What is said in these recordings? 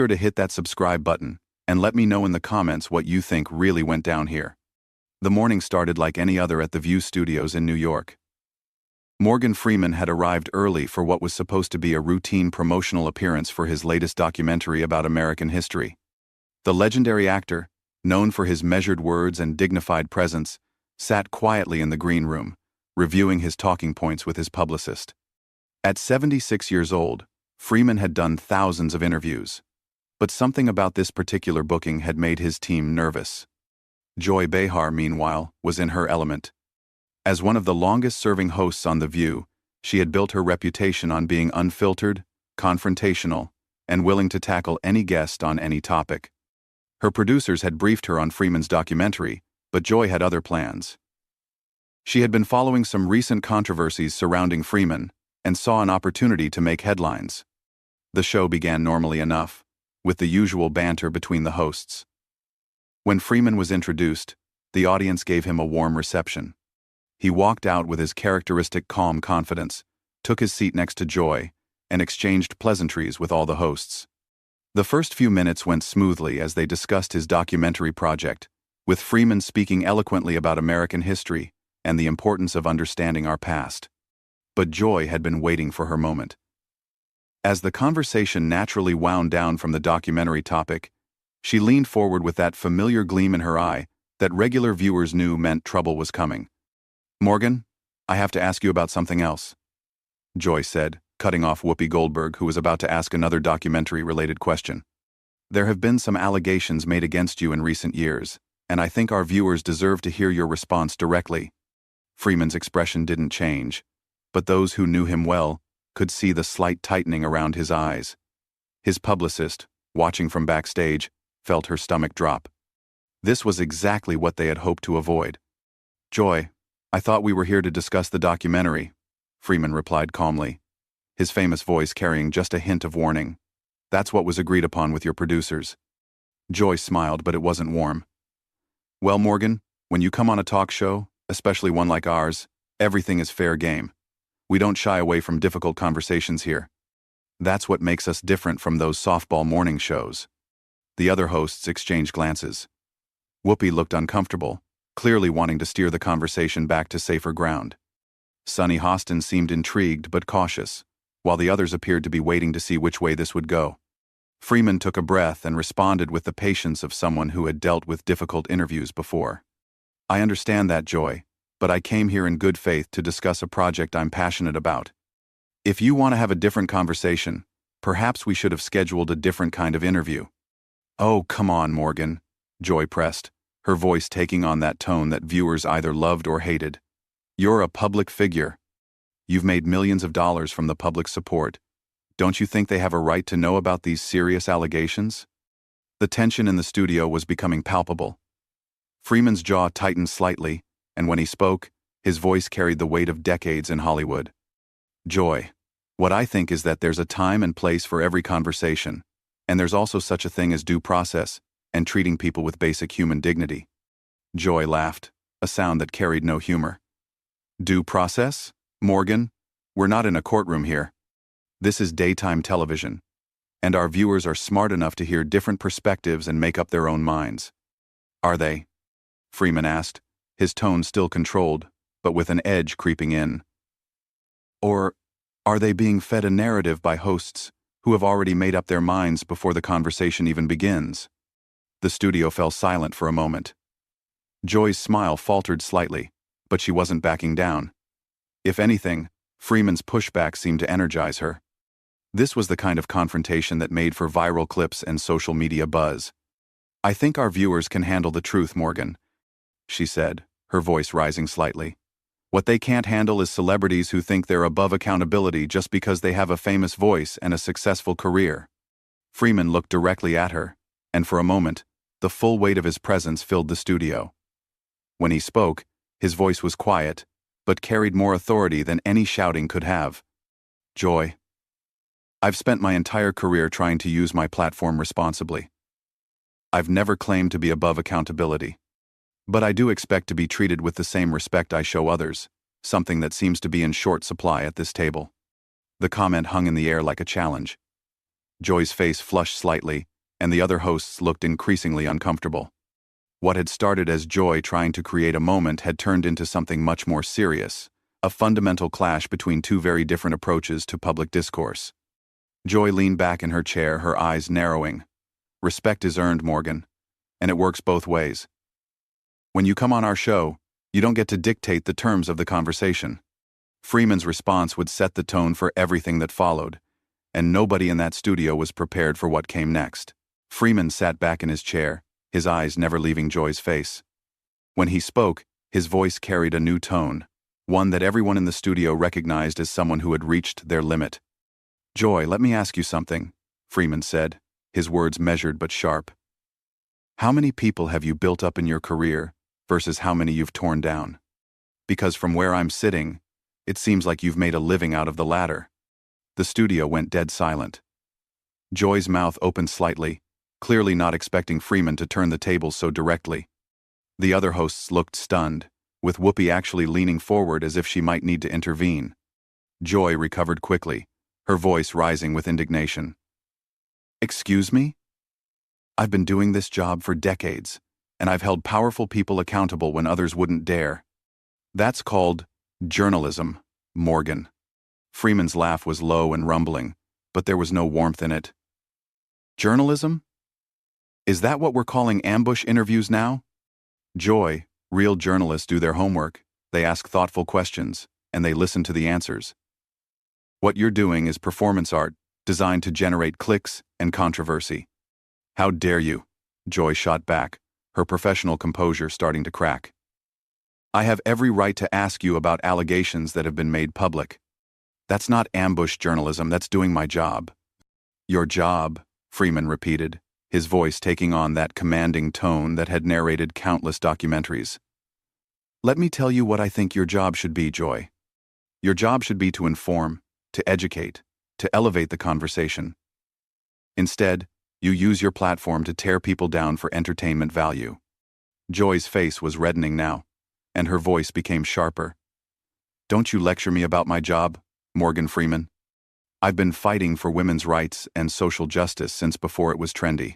sure to hit that subscribe button, and let me know in the comments what you think really went down here. The morning started like any other at the View Studios in New York. Morgan Freeman had arrived early for what was supposed to be a routine promotional appearance for his latest documentary about American history. The legendary actor, known for his measured words and dignified presence, sat quietly in the green room, reviewing his talking points with his publicist. At 76 years old, Freeman had done thousands of interviews. But something about this particular booking had made his team nervous. Joy Behar, meanwhile, was in her element. As one of the longest-serving hosts on The View, she had built her reputation on being unfiltered, confrontational, and willing to tackle any guest on any topic. Her producers had briefed her on Freeman's documentary, but Joy had other plans. She had been following some recent controversies surrounding Freeman and saw an opportunity to make headlines. The show began normally enough, with the usual banter between the hosts. When Freeman was introduced, the audience gave him a warm reception. He walked out with his characteristic calm confidence, took his seat next to Joy, and exchanged pleasantries with all the hosts. The first few minutes went smoothly as they discussed his documentary project, with Freeman speaking eloquently about American history and the importance of understanding our past. But Joy had been waiting for her moment. As the conversation naturally wound down from the documentary topic, she leaned forward with that familiar gleam in her eye that regular viewers knew meant trouble was coming. "Morgan, I have to ask you about something else," Joy said, cutting off Whoopi Goldberg, who was about to ask another documentary-related question. "There have been some allegations made against you in recent years, and I think our viewers deserve to hear your response directly." Freeman's expression didn't change, but those who knew him well could see the slight tightening around his eyes. His publicist, watching from backstage, felt her stomach drop. This was exactly what they had hoped to avoid. "Joy, I thought we were here to discuss the documentary," Freeman replied calmly, his famous voice carrying just a hint of warning. "That's what was agreed upon with your producers." Joy smiled, but it wasn't warm. "Well, Morgan, when you come on a talk show, especially one like ours, everything is fair game. We don't shy away from difficult conversations here. That's what makes us different from those softball morning shows." The other hosts exchanged glances. Whoopi looked uncomfortable, clearly wanting to steer the conversation back to safer ground. Sunny Hostin seemed intrigued but cautious, while the others appeared to be waiting to see which way this would go. Freeman took a breath and responded with the patience of someone who had dealt with difficult interviews before. "I understand that, Joy, but I came here in good faith to discuss a project I'm passionate about. If you want to have a different conversation, perhaps we should have scheduled a different kind of interview." "Oh, come on, Morgan," Joy pressed, her voice taking on that tone that viewers either loved or hated. "You're a public figure. You've made millions of dollars from the public's support. Don't you think they have a right to know about these serious allegations?" The tension in the studio was becoming palpable. Freeman's jaw tightened slightly, and when he spoke, his voice carried the weight of decades in Hollywood. "Joy, what I think is that there's a time and place for every conversation, and there's also such a thing as due process and treating people with basic human dignity." Joy laughed, a sound that carried no humor. "Due process? Morgan, we're not in a courtroom here. This is daytime television, and our viewers are smart enough to hear different perspectives and make up their own minds." "Are they?" Freeman asked, his tone still controlled, but with an edge creeping in. "Or are they being fed a narrative by hosts who have already made up their minds before the conversation even begins?" The studio fell silent for a moment. Joy's smile faltered slightly, but she wasn't backing down. If anything, Freeman's pushback seemed to energize her. This was the kind of confrontation that made for viral clips and social media buzz. "I think our viewers can handle the truth, Morgan," she said, her voice rising slightly. "What they can't handle is celebrities who think they're above accountability just because they have a famous voice and a successful career." Freeman looked directly at her, and for a moment, the full weight of his presence filled the studio. When he spoke, his voice was quiet, but carried more authority than any shouting could have. "Joy, I've spent my entire career trying to use my platform responsibly. I've never claimed to be above accountability. But I do expect to be treated with the same respect I show others, something that seems to be in short supply at this table." The comment hung in the air like a challenge. Joy's face flushed slightly, and the other hosts looked increasingly uncomfortable. What had started as Joy trying to create a moment had turned into something much more serious, a fundamental clash between two very different approaches to public discourse. Joy leaned back in her chair, her eyes narrowing. Respect is earned, Morgan, and it works both ways. When you come on our show, you don't get to dictate the terms of the conversation. Freeman's response would set the tone for everything that followed, and nobody in that studio was prepared for what came next. Freeman sat back in his chair, his eyes never leaving Joy's face. When he spoke, his voice carried a new tone, one that everyone in the studio recognized as someone who had reached their limit. "Joy, let me ask you something," Freeman said, his words measured but sharp. "How many people have you built up in your career versus how many you've torn down? Because from where I'm sitting, it seems like you've made a living out of the latter." The studio went dead silent. Joy's mouth opened slightly, clearly not expecting Freeman to turn the tables so directly. The other hosts looked stunned, with Whoopi actually leaning forward as if she might need to intervene. Joy recovered quickly, her voice rising with indignation. "Excuse me? I've been doing this job for decades, and I've held powerful people accountable when others wouldn't dare. That's called journalism, Morgan." Freeman's laugh was low and rumbling, but there was no warmth in it. "Journalism? Is that what we're calling ambush interviews now? Joy, real journalists do their homework, they ask thoughtful questions, and they listen to the answers. What you're doing is performance art, designed to generate clicks and controversy." "How dare you?" Joy shot back, her professional composure starting to crack. "I have every right to ask you about allegations that have been made public. That's not ambush journalism, that's doing my job." "Your job," Freeman repeated, his voice taking on that commanding tone that had narrated countless documentaries. "Let me tell you what I think your job should be, Joy. Your job should be to inform, to educate, to elevate the conversation. Instead, you use your platform to tear people down for entertainment value." Joy's face was reddening now, and her voice became sharper. "Don't you lecture me about my job, Morgan Freeman. I've been fighting for women's rights and social justice since before it was trendy.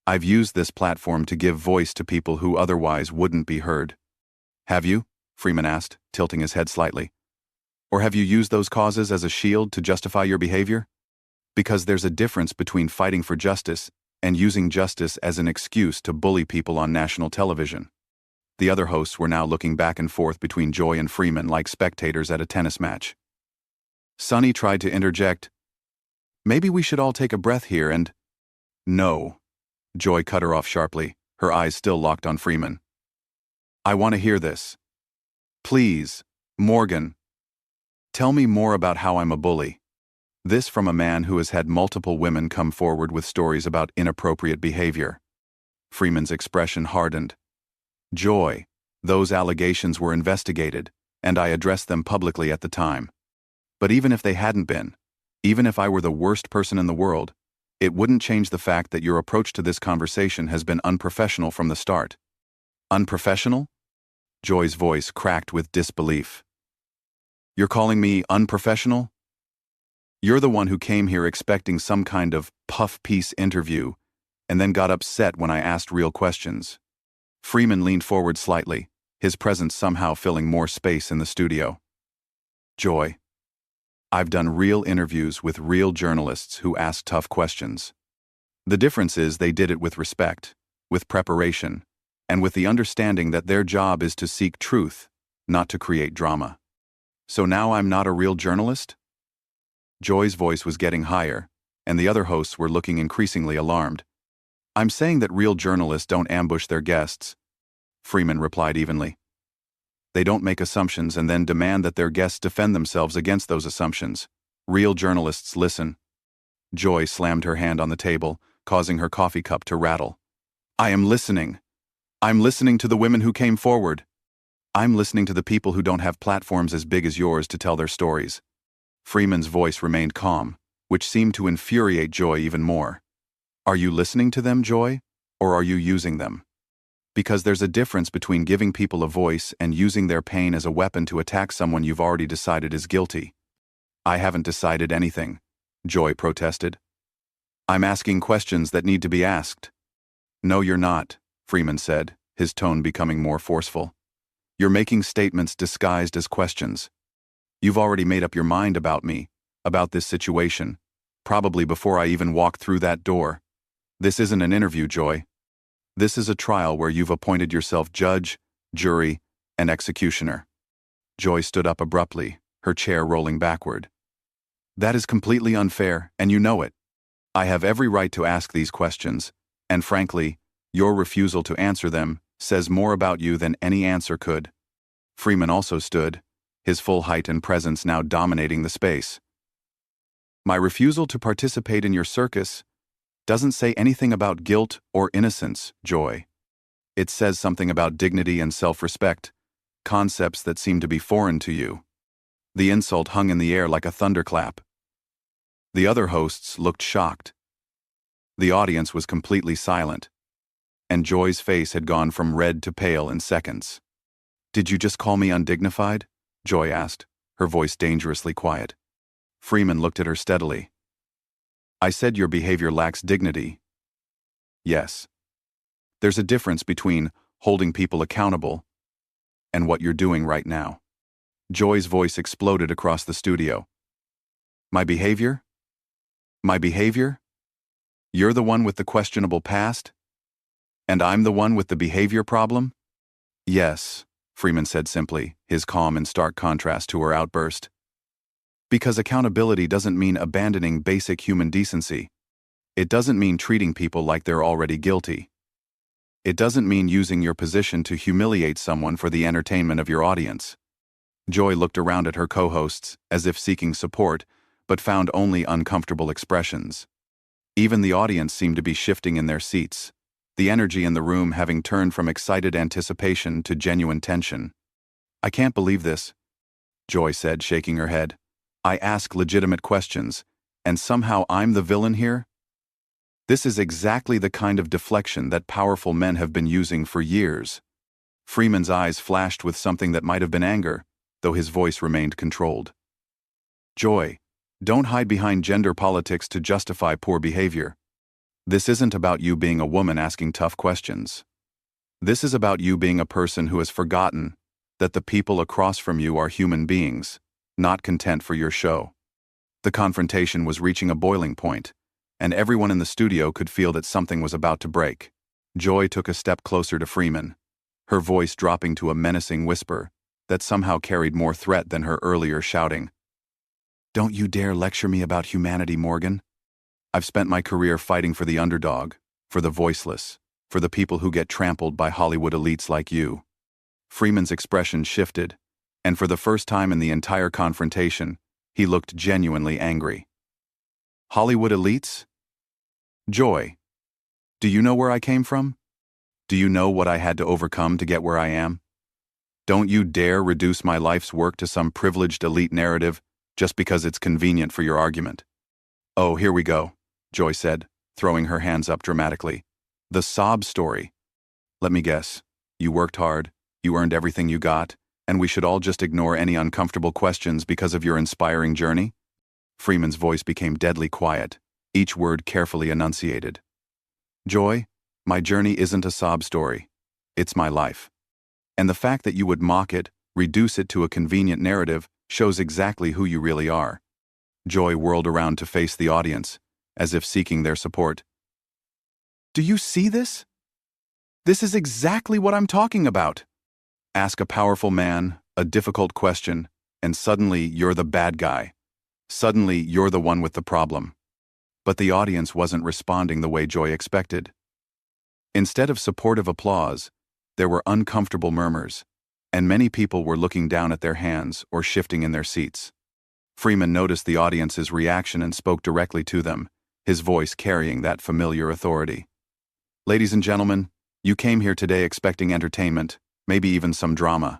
I've used this platform to give voice to people who otherwise wouldn't be heard." "Have you?" Freeman asked, tilting his head slightly. "Or have you used those causes as a shield to justify your behavior? Because there's a difference between fighting for justice and using justice as an excuse to bully people on national television." The other hosts were now looking back and forth between Joy and Freeman like spectators at a tennis match. Sonny tried to interject. "Maybe we should all take a breath here and—" "No." Joy cut her off sharply, her eyes still locked on Freeman. "I want to hear this. Please, Morgan. Tell me more about how I'm a bully." This from a man who has had multiple women come forward with stories about inappropriate behavior. Freeman's expression hardened. "Joy, those allegations were investigated, and I addressed them publicly at the time. But even if they hadn't been, even if I were the worst person in the world, it wouldn't change the fact that your approach to this conversation has been unprofessional from the start." "Unprofessional?" Joy's voice cracked with disbelief. "You're calling me unprofessional? You're the one who came here expecting some kind of puff piece interview and then got upset when I asked real questions." Freeman leaned forward slightly, his presence somehow filling more space in the studio. "Joy, I've done real interviews with real journalists who ask tough questions. The difference is they did it with respect, with preparation, and with the understanding that their job is to seek truth, not to create drama. So now I'm not a real journalist?" Joy's voice was getting higher, and the other hosts were looking increasingly alarmed. "I'm saying that real journalists don't ambush their guests," Freeman replied evenly. "They don't make assumptions and then demand that their guests defend themselves against those assumptions. Real journalists listen." Joy slammed her hand on the table, causing her coffee cup to rattle. "I am listening. I'm listening to the women who came forward. I'm listening to the people who don't have platforms as big as yours to tell their stories." Freeman's voice remained calm, which seemed to infuriate Joy even more. "Are you listening to them, Joy, or are you using them? Because there's a difference between giving people a voice and using their pain as a weapon to attack someone you've already decided is guilty." "I haven't decided anything," Joy protested. I'm asking questions that need to be asked. No, you're not, Freeman said, his tone becoming more forceful. You're making statements disguised as questions. You've already made up your mind about me, about this situation, probably before I even walked through that door. This isn't an interview, Joy. This is a trial where you've appointed yourself judge, jury, and executioner. Joy stood up abruptly, her chair rolling backward. That is completely unfair, and you know it. I have every right to ask these questions, and frankly, your refusal to answer them says more about you than any answer could. Freeman also stood, his full height and presence now dominating the space. My refusal to participate in your circus doesn't say anything about guilt or innocence, Joy. It says something about dignity and self-respect, concepts that seem to be foreign to you. The insult hung in the air like a thunderclap. The other hosts looked shocked. The audience was completely silent, and Joy's face had gone from red to pale in seconds. Did you just call me undignified? Joy asked, her voice dangerously quiet. Freeman looked at her steadily. I said your behavior lacks dignity. Yes. There's a difference between holding people accountable and what you're doing right now. Joy's voice exploded across the studio. My behavior? My behavior? You're the one with the questionable past? And I'm the one with the behavior problem? Yes, Freeman said simply, his calm in stark contrast to her outburst. Because accountability doesn't mean abandoning basic human decency. It doesn't mean treating people like they're already guilty. It doesn't mean using your position to humiliate someone for the entertainment of your audience. Joy looked around at her co-hosts, as if seeking support, but found only uncomfortable expressions. Even the audience seemed to be shifting in their seats, the energy in the room having turned from excited anticipation to genuine tension. I can't believe this, Joy said, shaking her head. I ask legitimate questions, and somehow I'm the villain here? This is exactly the kind of deflection that powerful men have been using for years. Freeman's eyes flashed with something that might have been anger, though his voice remained controlled. Joy, don't hide behind gender politics to justify poor behavior. This isn't about you being a woman asking tough questions. This is about you being a person who has forgotten that the people across from you are human beings, not content for your show. The confrontation was reaching a boiling point, and everyone in the studio could feel that something was about to break. Joy took a step closer to Freeman, her voice dropping to a menacing whisper that somehow carried more threat than her earlier shouting. Don't you dare lecture me about humanity, Morgan. I've spent my career fighting for the underdog, for the voiceless, for the people who get trampled by Hollywood elites like you. Freeman's expression shifted, and for the first time in the entire confrontation, he looked genuinely angry. Hollywood elites? Joy, do you know where I came from? Do you know what I had to overcome to get where I am? Don't you dare reduce my life's work to some privileged elite narrative just because it's convenient for your argument. Oh, here we go, Joy said, throwing her hands up dramatically. The sob story. Let me guess. You worked hard, you earned everything you got, and we should all just ignore any uncomfortable questions because of your inspiring journey? Freeman's voice became deadly quiet, each word carefully enunciated. Joy, my journey isn't a sob story. It's my life. And the fact that you would mock it, reduce it to a convenient narrative, shows exactly who you really are. Joy whirled around to face the audience, as if seeking their support. Do you see this? This is exactly what I'm talking about. Ask a powerful man a difficult question, and suddenly you're the bad guy. Suddenly you're the one with the problem. But the audience wasn't responding the way Joy expected. Instead of supportive applause, there were uncomfortable murmurs, and many people were looking down at their hands or shifting in their seats. Freeman noticed the audience's reaction and spoke directly to them, his voice carrying that familiar authority. Ladies and gentlemen, you came here today expecting entertainment, maybe even some drama.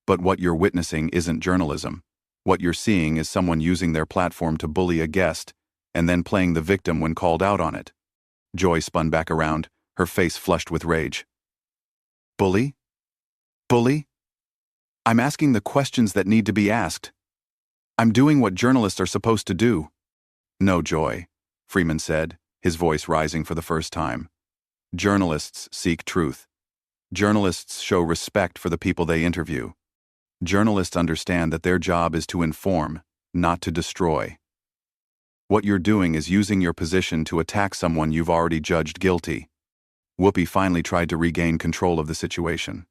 But what you're witnessing isn't journalism. What you're seeing is someone using their platform to bully a guest, and then playing the victim when called out on it. Joy spun back around, her face flushed with rage. Bully? Bully? I'm asking the questions that need to be asked. I'm doing what journalists are supposed to do. No, Joy, Freeman said, his voice rising for the first time. Journalists seek truth. Journalists show respect for the people they interview. Journalists understand that their job is to inform, not to destroy. What you're doing is using your position to attack someone you've already judged guilty. Whoopi finally tried to regain control of the situation.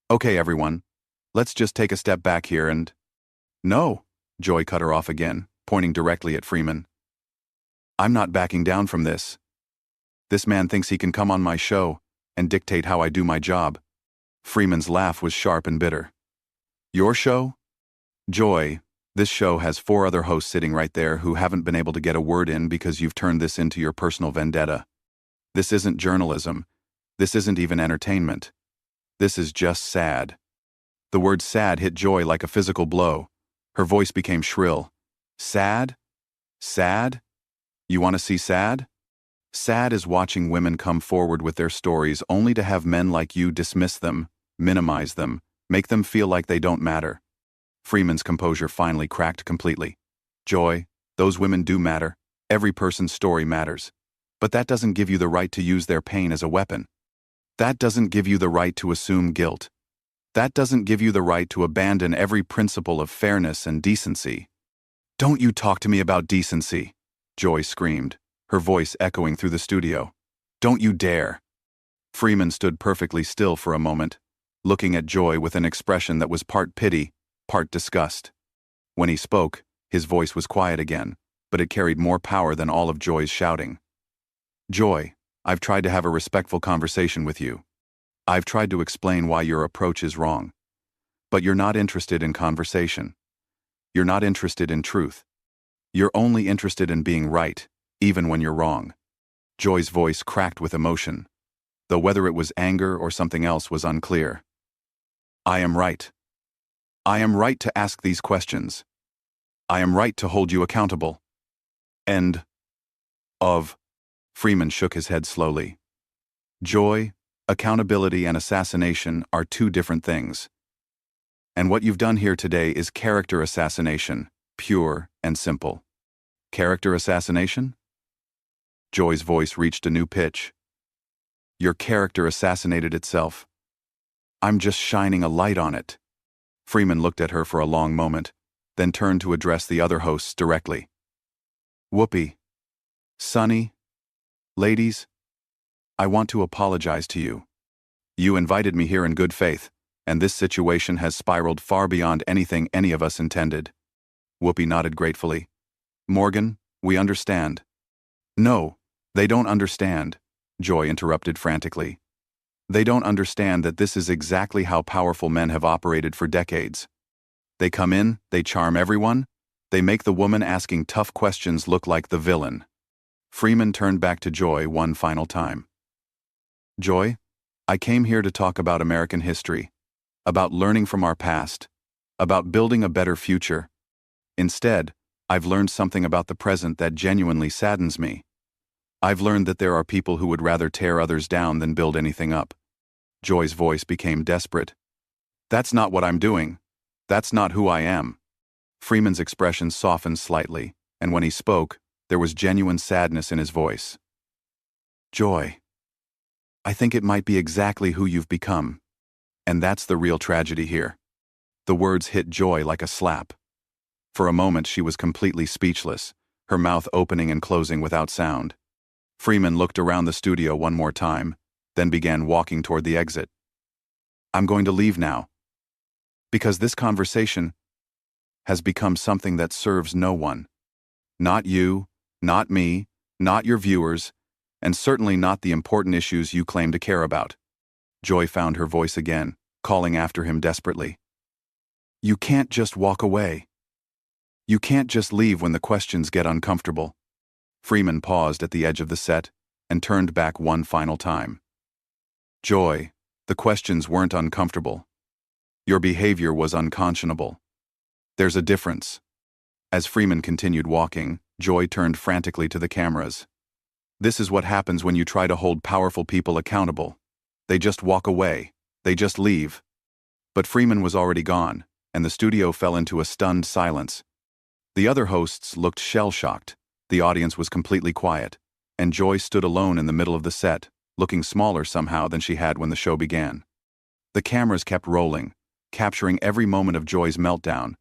Okay, everyone. Let's just take a step back here and... No, Joy cut her off again, pointing directly at Freeman. I'm not backing down from this. This man thinks he can come on my show and dictate how I do my job. Freeman's laugh was sharp and bitter. Your show? Joy, this show has 4 other hosts sitting right there who haven't been able to get a word in because you've turned this into your personal vendetta. This isn't journalism. This isn't even entertainment. This is just sad. The word sad hit Joy like a physical blow. Her voice became shrill. Sad? Sad? You want to see sad? Sad is watching women come forward with their stories only to have men like you dismiss them, minimize them, make them feel like they don't matter. Freeman's composure finally cracked completely. Joy, those women do matter. Every person's story matters. But that doesn't give you the right to use their pain as a weapon. That doesn't give you the right to assume guilt. That doesn't give you the right to abandon every principle of fairness and decency. Don't you talk to me about decency, Joy screamed, her voice echoing through the studio. Don't you dare. Freeman stood perfectly still for a moment, looking at Joy with an expression that was part pity, part disgust. When he spoke, his voice was quiet again, but it carried more power than all of Joy's shouting. Joy, I've tried to have a respectful conversation with you. I've tried to explain why your approach is wrong. But you're not interested in conversation. You're not interested in truth. You're only interested in being right, even when you're wrong. Joy's voice cracked with emotion, though whether it was anger or something else was unclear. I am right. I am right to ask these questions. I am right to hold you accountable. End of. Freeman shook his head slowly. Joy, accountability, and assassination are 2 different things. And what you've done here today is character assassination, pure and simple. Character assassination? Joy's voice reached a new pitch. Your character assassinated itself. I'm just shining a light on it. Freeman looked at her for a long moment, then turned to address the other hosts directly. Whoopi, Sunny, ladies, I want to apologize to you. You invited me here in good faith, and this situation has spiraled far beyond anything any of us intended. Whoopi nodded gratefully. Morgan, we understand. No, they don't understand, Joy interrupted frantically. They don't understand that this is exactly how powerful men have operated for decades. They come in, they charm everyone, they make the woman asking tough questions look like the villain. Freeman turned back to Joy one final time. Joy, I came here to talk about American history, about learning from our past, about building a better future. Instead, I've learned something about the present that genuinely saddens me. I've learned that there are people who would rather tear others down than build anything up. Joy's voice became desperate. That's not what I'm doing. That's not who I am. Freeman's expression softened slightly, and when he spoke, there was genuine sadness in his voice. Joy, I think it might be exactly who you've become. And that's the real tragedy here. The words hit Joy like a slap. For a moment she was completely speechless, her mouth opening and closing without sound. Freeman looked around the studio one more time, then began walking toward the exit. I'm going to leave now. Because this conversation has become something that serves no one. Not you, not me, not your viewers, and certainly not the important issues you claim to care about. Joy found her voice again, calling after him desperately. You can't just walk away. You can't just leave when the questions get uncomfortable. Freeman paused at the edge of the set and turned back one final time. Joy, the questions weren't uncomfortable. Your behavior was unconscionable. There's a difference. As Freeman continued walking, Joy turned frantically to the cameras. This is what happens when you try to hold powerful people accountable. They just walk away. They just leave. But Freeman was already gone, and the studio fell into a stunned silence. The other hosts looked shell-shocked. The audience was completely quiet, and Joy stood alone in the middle of the set, looking smaller somehow than she had when the show began. The cameras kept rolling, capturing every moment of Joy's meltdown,